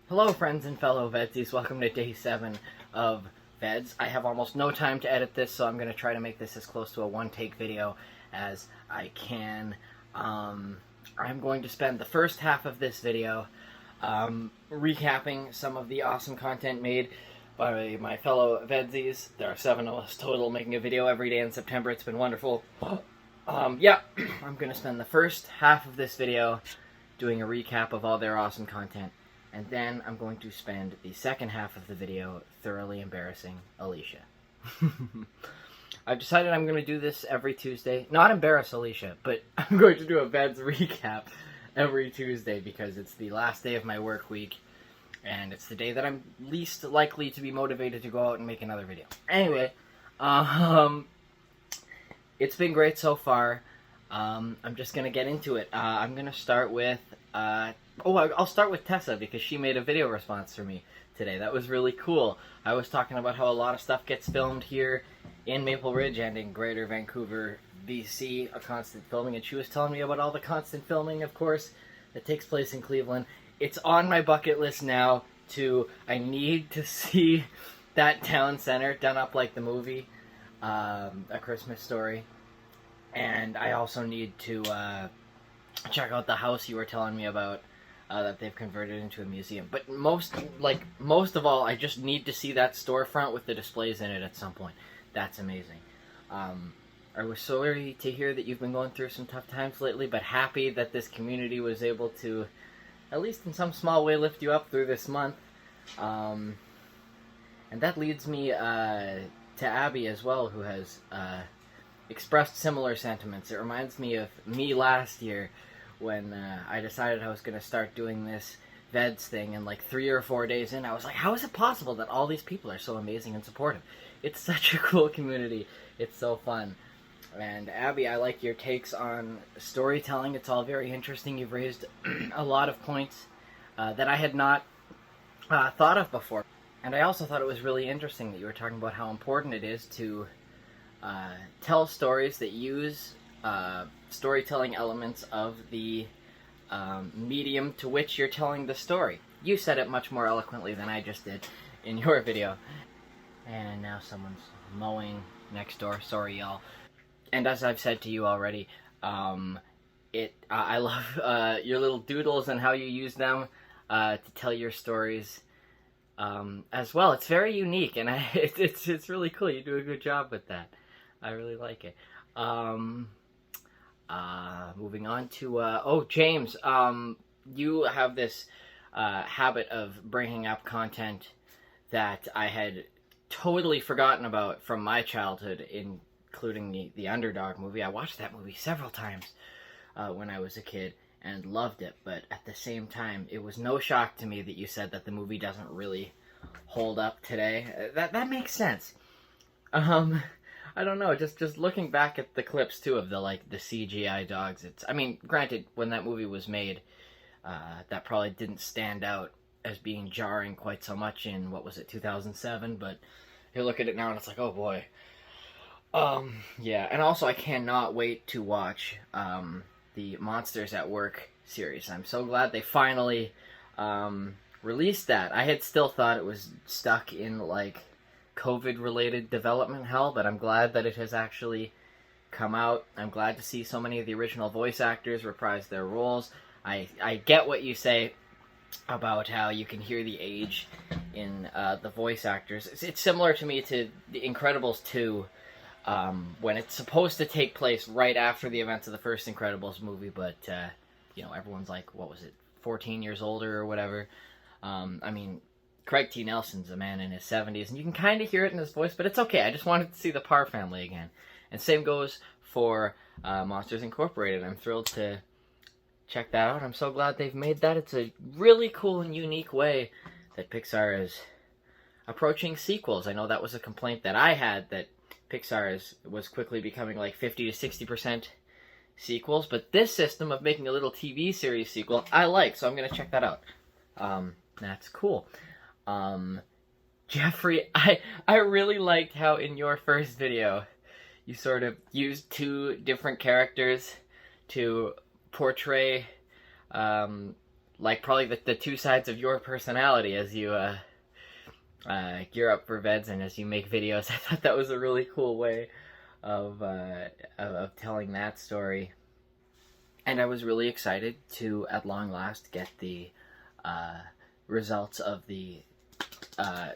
Hello friends and fellow VEDSies, welcome to day 7 of VEDS. I have almost no time to edit this, so I'm going to try to make this as close to a one-take video as I can. I'm going to spend the first half of this video recapping some of the awesome content made by my fellow VEDSies. There are 7 of us total making a video every day in September. It's been wonderful. Yeah, I'm going to spend the first half of this video doing a recap of all their awesome content. And then I'm going to spend the second half of the video thoroughly embarrassing Alicia. I've decided I'm going to do this every Tuesday. Not embarrass Alicia, but I'm going to do a VEDS recap every Tuesday because it's the last day of my work week. And it's the day that I'm least likely to be motivated to go out and make another video. Anyway, it's been great so far. I'm just going to get into it. I'm going to start with... I'll start with Tessa because she made a video response for me today. That was really cool. I was talking about how a lot of stuff gets filmed here in Maple Ridge and in Greater Vancouver, BC, a constant filming, and she was telling me about all the constant filming, of course, that takes place in Cleveland. It's on my bucket list now I need to see that town center done up like the movie, A Christmas Story. And I also need to check out the house you were telling me about that they've converted into a museum. But most of all, I just need to see that storefront with the displays in it at some point. That's amazing. I was sorry to hear that you've been going through some tough times lately, but happy that this community was able to, at least in some small way, lift you up through this month. And that leads me to Abbey as well, who has expressed similar sentiments. It reminds me of me last year when I decided I was going to start doing this VEDS thing, and like 3 or 4 days in, I was like, how is it possible that all these people are so amazing and supportive? It's such a cool community. It's so fun. And Abbey, I like your takes on storytelling. It's all very interesting. You've raised a lot of points that I had not thought of before. And I also thought it was really interesting that you were talking about how important it is to tell stories that use storytelling elements of the medium to which you're telling the story. You said it much more eloquently than I just did in your video. And now someone's mowing next door. Sorry, y'all. And as I've said to you already, I love your little doodles and how you use them to tell your stories as well. It's very unique, and it's really cool. You do a good job with that. I really like it. Moving on to, James, you have this habit of bringing up content that I had totally forgotten about from my childhood, including the Underdog movie. I watched that movie several times when I was a kid and loved it, but at the same time, it was no shock to me that you said that the movie doesn't really hold up today. That makes sense. I don't know, just looking back at the clips, too, of the CGI dogs, I mean, granted, when that movie was made, that probably didn't stand out as being jarring quite so much in, 2007, but you look at it now and it's like, oh boy. Yeah, and also I cannot wait to watch, the Monsters at Work series. I'm so glad they finally, released that. I had still thought it was stuck in, COVID-related development hell, but I'm glad that it has actually come out. I'm glad to see so many of the original voice actors reprise their roles. I get what you say about how you can hear the age in the voice actors. It's similar to me to The Incredibles 2, when it's supposed to take place right after the events of the first Incredibles movie, but, everyone's like, 14 years older or whatever. I mean, Craig T. Nelson's a man in his 70s, and you can kind of hear it in his voice, but it's okay. I just wanted to see the Parr family again. And same goes for Monsters Incorporated. I'm thrilled to check that out. I'm so glad they've made that. It's a really cool and unique way that Pixar is approaching sequels. I know that was a complaint that I had, that Pixar was quickly becoming 50 to 60% sequels, but this system of making a little TV series sequel, I like, so I'm going to check that out. That's cool. Jeffrey, I really liked how in your first video you sort of used 2 different characters to portray like probably the two sides of your personality as you gear up for VEDS and as you make videos. I thought that was a really cool way of telling that story. And I was really excited to, at long last, get the results of the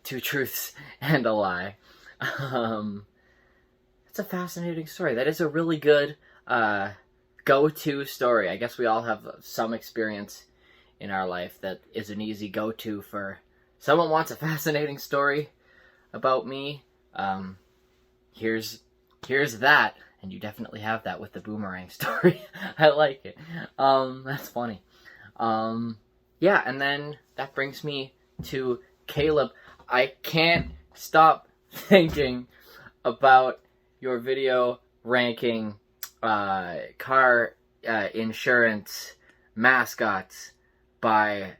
2 truths and a lie. It's a fascinating story. That is a really good go-to story. I guess we all have some experience in our life that is an easy go-to for someone wants a fascinating story about me. Here's that. And you definitely have that with the boomerang story. I like it. That's funny. Yeah, and then that brings me to Caleb. I can't stop thinking about your video ranking car insurance mascots by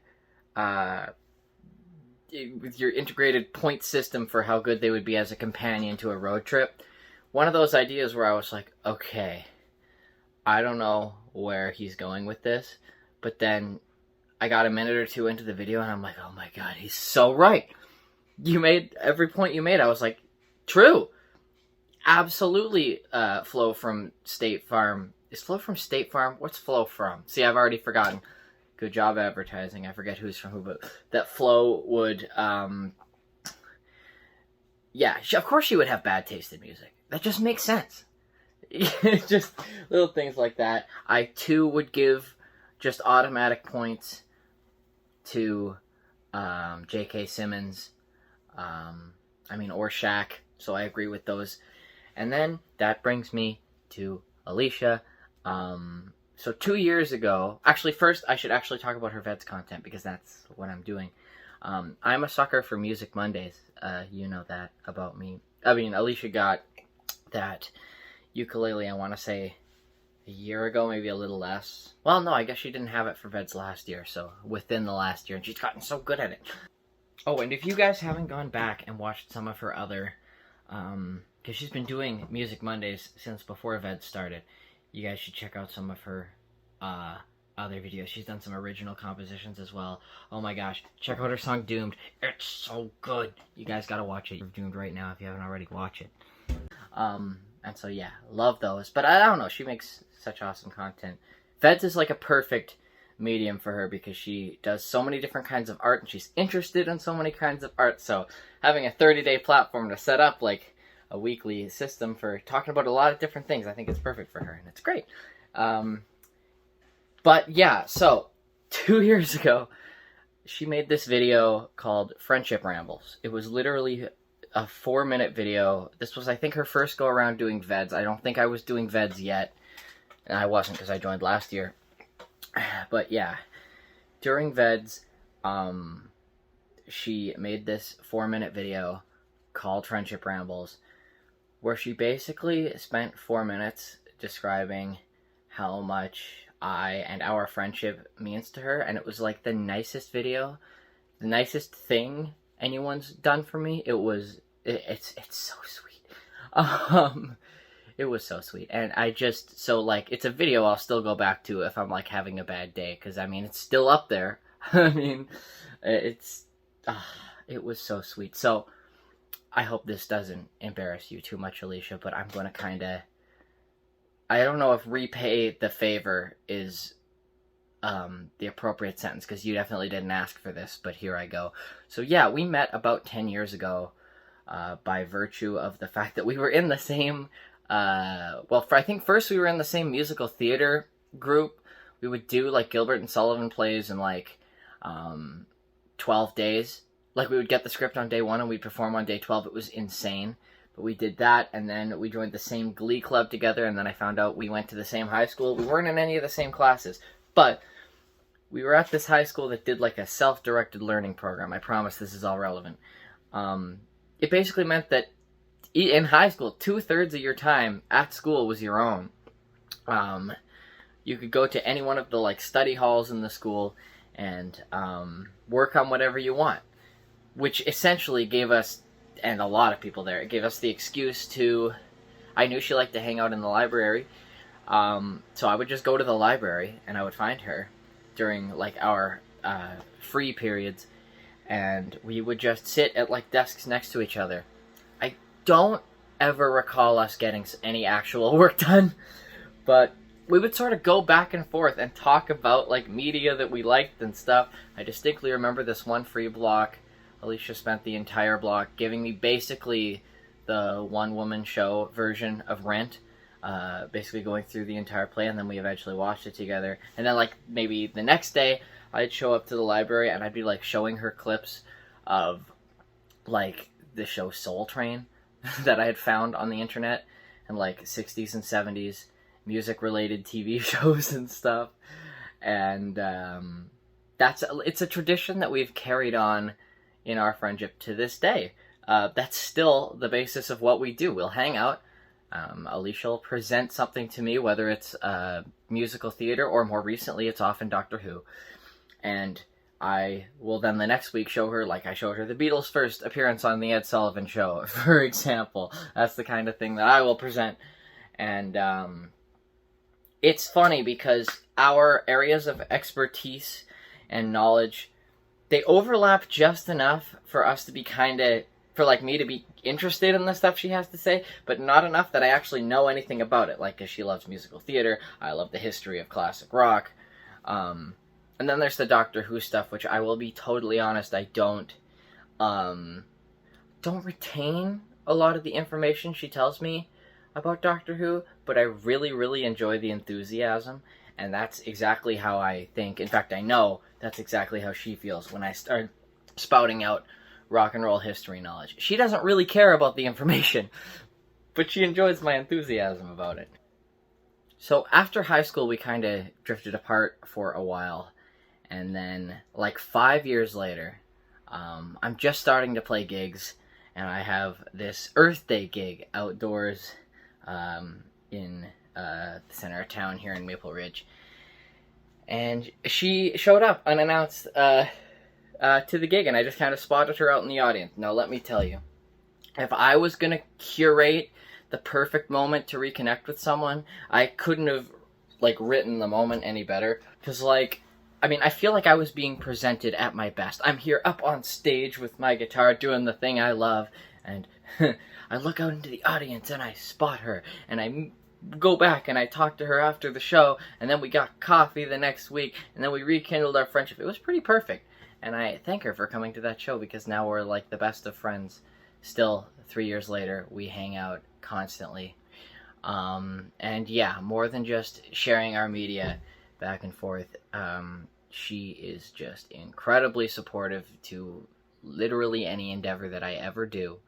with your integrated point system for how good they would be as a companion to a road trip. One of those ideas where I was like, okay, I don't know where he's going with this, but then I got a minute or two into the video and I'm like, oh my god, he's so right. You made every point you made. I was like, true. Absolutely. Flo from State Farm. Is Flo from State Farm? What's Flo from? See, I've already forgotten. Good job advertising. I forget who's from who, but that Flo would, yeah, of course she would have bad taste in music. That just makes sense. Just little things like that. I, too, would give just automatic points to J.K. Simmons, or Shaq, so I agree with those. And then that brings me to Alicia. So 2 years ago, actually first I should actually talk about her VEDS content because that's what I'm doing. I'm a sucker for Music Mondays. You know that about me. I mean, Alicia got that ukulele, I want to say, a year ago, maybe a little less. Well, no, I guess she didn't have it for VEDS last year, so within the last year, and she's gotten so good at it. Oh, and if you guys haven't gone back and watched some of her other, because she's been doing Music Mondays since before VEDS started, you guys should check out some of her other videos. She's done some original compositions as well. Oh my gosh, check out her song Doomed. It's so good. You guys gotta watch it. You're doomed right now if you haven't already. Watch it. And so yeah, love those. But I don't know, she makes such awesome content. VEDS is like a perfect medium for her because she does so many different kinds of art and she's interested in so many kinds of art. So having a 30-day platform to set up like a weekly system for talking about a lot of different things, I think it's perfect for her and it's great. But yeah, so 2 years ago, she made this video called Friendship Rambles. It was literally a 4-minute video. This was, I think, her first go around doing VEDS. I don't think I was doing VEDS yet. And I wasn't because I joined last year. But yeah, during VEDS, she made this 4-minute video called Friendship Rambles, where she basically spent 4 minutes describing how much I and our friendship means to her, and it was like the nicest video, the nicest thing anyone's done for me. It's so sweet. It was so sweet, and I just, so like, it's a video I'll still go back to if I'm like having a bad day, because I mean, it's still up there. I mean, it was so sweet. So I hope this doesn't embarrass you too much, Alicia, but I'm going to kind of, I don't know if repay the favor is the appropriate sentence, because you definitely didn't ask for this, but here I go. So yeah, we met about 10 years ago by virtue of the fact that we were in the same, I think first we were in the same musical theater group. We would do like Gilbert and Sullivan plays in like 12 days. Like we would get the script on day 1 and we'd perform on day 12. It was insane. But we did that, and then we joined the same glee club together, and then I found out we went to the same high school. We weren't in any of the same classes, but we were at this high school that did like a self-directed learning program. I promise this is all relevant. It basically meant that in high school, 2/3 of your time at school was your own. You could go to any one of the like study halls in the school and work on whatever you want, which essentially gave us, and a lot of people there, it gave us the excuse to, I knew she liked to hang out in the library, so I would just go to the library and I would find her during like our free periods, and we would just sit at like desks next to each other. I don't ever recall us getting any actual work done, but we would sort of go back and forth and talk about like media that we liked and stuff. I distinctly remember this one free block. Alicia spent the entire block giving me basically the one-woman show version of Rent, basically going through the entire play, and then we eventually watched it together. And then like maybe the next day I'd show up to the library and I'd be like showing her clips of like the show Soul Train that I had found on the internet, and like 60s and 70s music related TV shows and stuff. And it's a tradition that we've carried on in our friendship to this day. That's still the basis of what we do. We'll hang out. Alicia will present something to me, whether it's musical theater or more recently it's often Doctor Who. And I will then the next week show her, like I showed her the Beatles' first appearance on the Ed Sullivan Show, for example. That's the kind of thing that I will present. And it's funny because our areas of expertise and knowledge, they overlap just enough for us to be for like me to be interested in the stuff she has to say, but not enough that I actually know anything about it. Like, 'cause she loves musical theater, I love the history of classic rock. And then there's the Doctor Who stuff, which I will be totally honest, I don't retain a lot of the information she tells me about Doctor Who, but I really, really enjoy the enthusiasm, and that's exactly how I think. In fact, I know that's exactly how she feels when I start spouting out rock and roll history knowledge. She doesn't really care about the information, but she enjoys my enthusiasm about it. So after high school, we kind of drifted apart for a while, and then like 5 years later, I'm just starting to play gigs, and I have this Earth Day gig outdoors in the center of town here in Maple Ridge. And she showed up unannounced to the gig, and I just kind of spotted her out in the audience. Now, let me tell you, if I was going to curate the perfect moment to reconnect with someone, I couldn't have, like, written the moment any better. Because, like, I mean, I feel like I was being presented at my best. I'm here up on stage with my guitar doing the thing I love, and I look out into the audience and I spot her, and I go back and I talk to her after the show, and then we got coffee the next week, and then we rekindled our friendship. It was pretty perfect, and I thank her for coming to that show, because now we're like the best of friends. Still, 3 years later, we hang out constantly. And yeah, more than just sharing our media back and forth, she is just incredibly supportive to literally any endeavor that I ever do.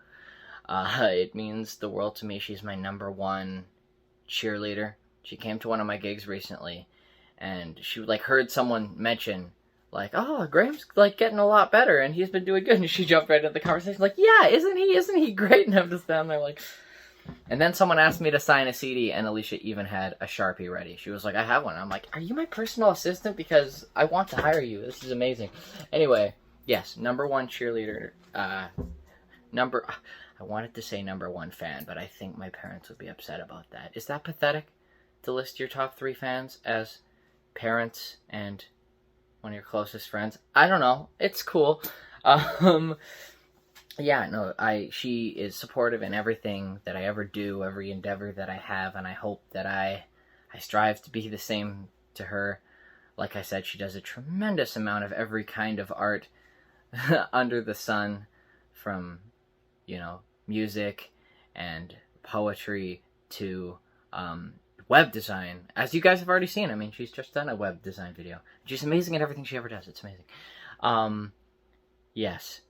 It means the world to me. She's my #1 cheerleader. She came to one of my gigs recently, and she like heard someone mention, like, oh, Graham's like getting a lot better, and he's been doing good, and she jumped right into the conversation, like, yeah, isn't he great? And I'm just down there like, and then someone asked me to sign a CD, and Alicia even had a Sharpie ready. She was like, I have one. I'm like, are you my personal assistant? Because I want to hire you. This is amazing. Anyway, yes, #1 cheerleader. I wanted to say #1 fan, but I think my parents would be upset about that. Is that pathetic to list your top 3 fans as parents and one of your closest friends? I don't know. It's cool. Yeah, no, she is supportive in everything that I ever do, every endeavor that I have, and I hope that I strive to be the same to her. Like I said, she does a tremendous amount of every kind of art under the sun, from, you know, music and poetry to web design, as you guys have already seen. I mean, she's just done a web design video. She's amazing at everything she ever does. It's amazing. Yes.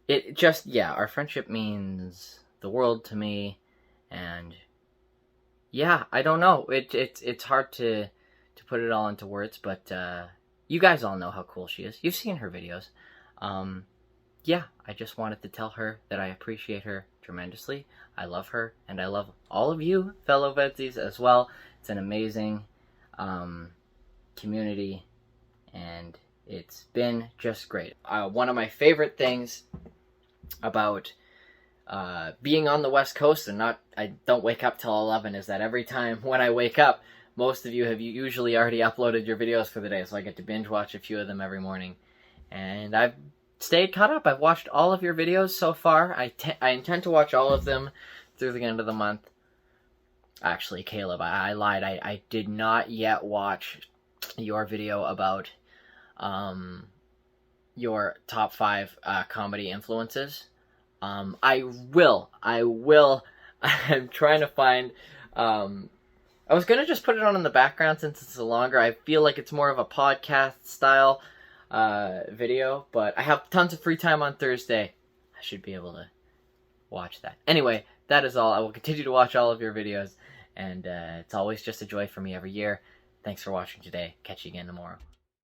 It just, yeah, our friendship means the world to me, and yeah, I don't know. It's hard to put it all into words, but you guys all know how cool she is. You've seen her videos. Yeah, I just wanted to tell her that I appreciate her tremendously. I love her, and I love all of you, fellow VEDSies, as well. It's an amazing community, and it's been just great. One of my favorite things about being on the West Coast and I don't wake up till 11 is that every time when I wake up, most of you have usually already uploaded your videos for the day, so I get to binge watch a few of them every morning. And I've stayed caught up. I've watched all of your videos so far. I intend to watch all of them through the end of the month. Actually, Caleb, I lied. I did not yet watch your video about your top 5 comedy influences. I will. I'm trying to find... I was going to just put it on in the background since it's longer. I feel like it's more of a podcast style video, but I have tons of free time on Thursday. I should be able to watch that. Anyway, that is all. I will continue to watch all of your videos, and it's always just a joy for me every year. Thanks for watching today. Catch you again tomorrow.